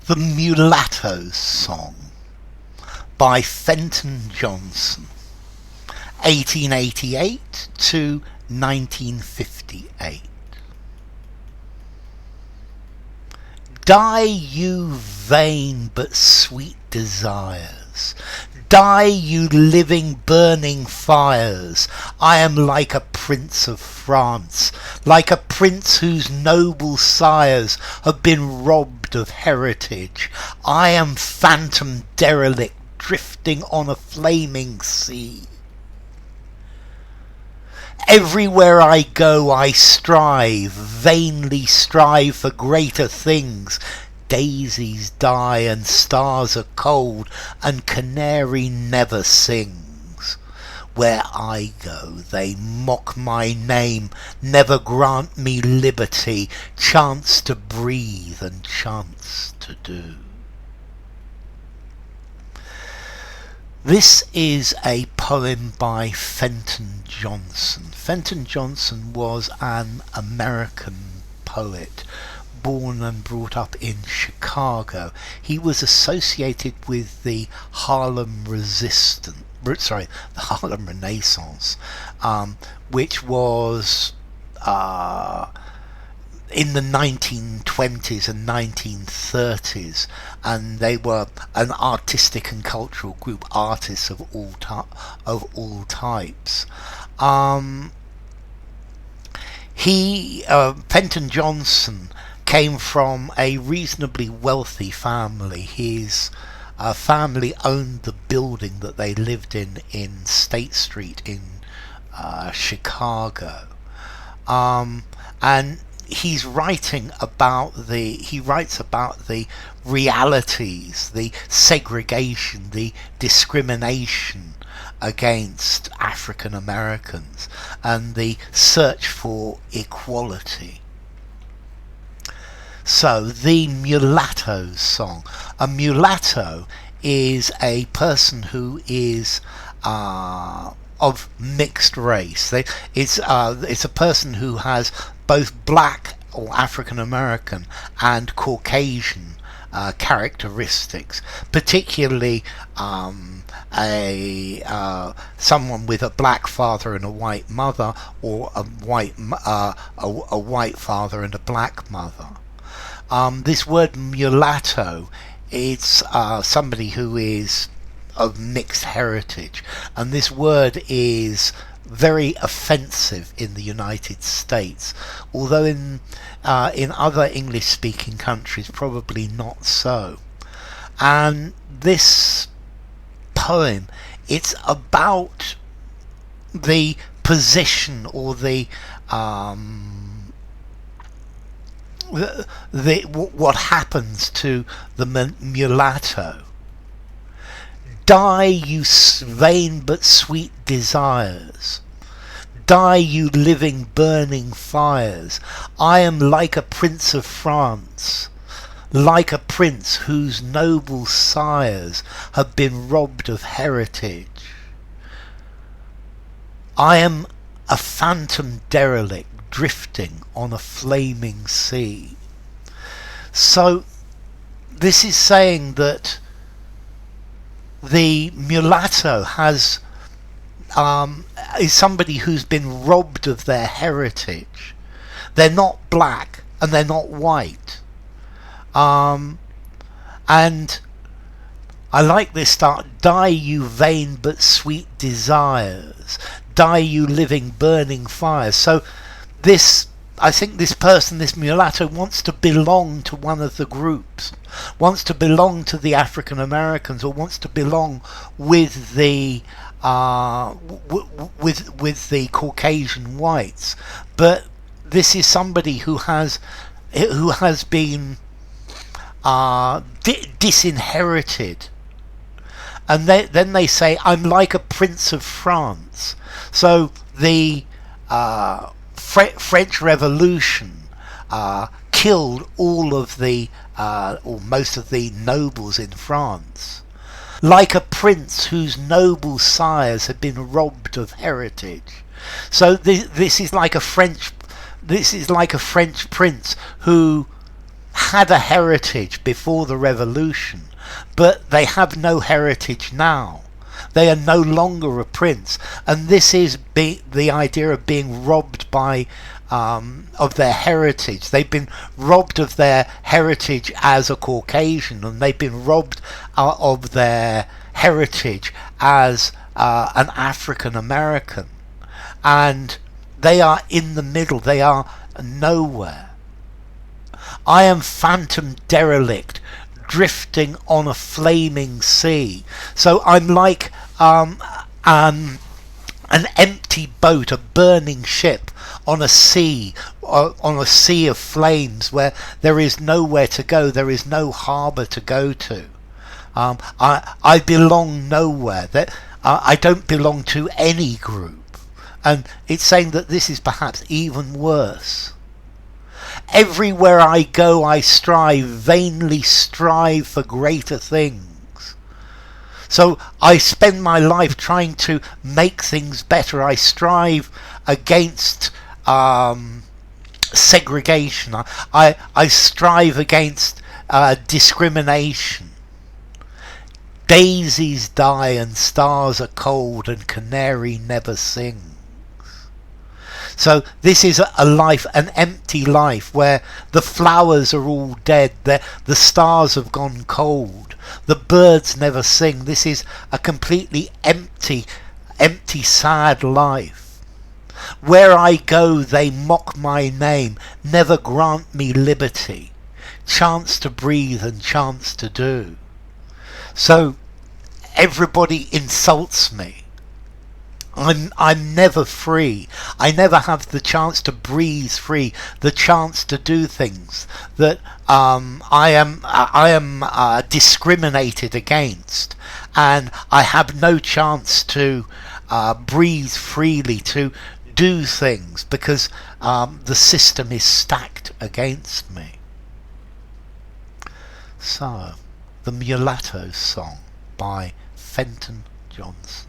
The Mulatto Song by Fenton Johnson, 1888 to 1958. Die, you vain but sweet desires. Die, you living burning fires. I am like a prince of France, like a prince whose noble sires have been robbed of heritage. I am phantom derelict drifting on a flaming sea. Everywhere I go I strive, vainly strive for greater things. Daisies die and stars are cold, and canary never sings. Where I go they mock my name, never grant me liberty, chance to breathe and chance to do. This is a poem by Fenton Johnson. Fenton Johnson was an American poet, born and brought up in Chicago. He was associated with the Harlem Renaissance, which was in the 1920s and 1930s, and they were an artistic and cultural group, artists of all types. Fenton Johnson came from a reasonably wealthy family. His family owned the building that they lived in State Street in Chicago, and he writes about the realities, the segregation, the discrimination against African Americans, and the search for equality. So, the Mulatto Song. A mulatto is a person who is of mixed race. It's a person who has both black or African American and Caucasian characteristics, particularly someone with a black father and a white mother, or a white father and a black mother. This word mulatto, it's somebody who is of mixed heritage, and this word is very offensive in the United States, although in other English-speaking countries probably not so. And this poem, it's about the position or what happens to the mulatto. Die, you vain but sweet desires. Die, you living burning fires. I am like a prince of France, like a prince whose noble sires have been robbed of heritage. I am a phantom derelict drifting on a flaming sea. So this is saying that the mulatto is somebody who's been robbed of their heritage. They're not black and they're not white. And I like this start. Die, you vain but sweet desires. Die, you living burning fires. So I think this person, this mulatto, wants to belong to one of the groups, wants to belong to the African Americans, or wants to belong with the with the Caucasian whites. But this is somebody who has been disinherited, and then they say, "I'm like a prince of France." So the French Revolution killed all of the or most of the nobles in France, like a prince whose noble sires had been robbed of heritage. So this is like a French prince who had a heritage before the revolution, but they have no heritage now. They are no longer a prince, and this is the idea of being robbed by of their heritage. They've been robbed of their heritage as a Caucasian, and they've been robbed of their heritage as an African American, and they are in the middle. They are nowhere. I am phantom derelict, drifting on a flaming sea. So I'm like an empty boat, a burning ship on a sea of flames, where there is nowhere to go. There is no harbour to go to. I belong nowhere. I don't belong to any group. And it's saying that this is perhaps even worse. Everywhere I go I strive, vainly strive for greater things. So I spend my life trying to make things better. I strive against segregation. I strive against discrimination. Daisies die and stars are cold and canary never sings. So this is a life, an empty life, where the flowers are all dead, the stars have gone cold, the birds never sing. This is a completely empty, sad life. Where I go they mock my name, never grant me liberty, chance to breathe and chance to do. So everybody insults me. I'm never free. I never have the chance to breathe free, the chance to do things that I am discriminated against, and I have no chance to breathe freely, to do things, because the system is stacked against me. So, the Mulatto song by Fenton Johnson.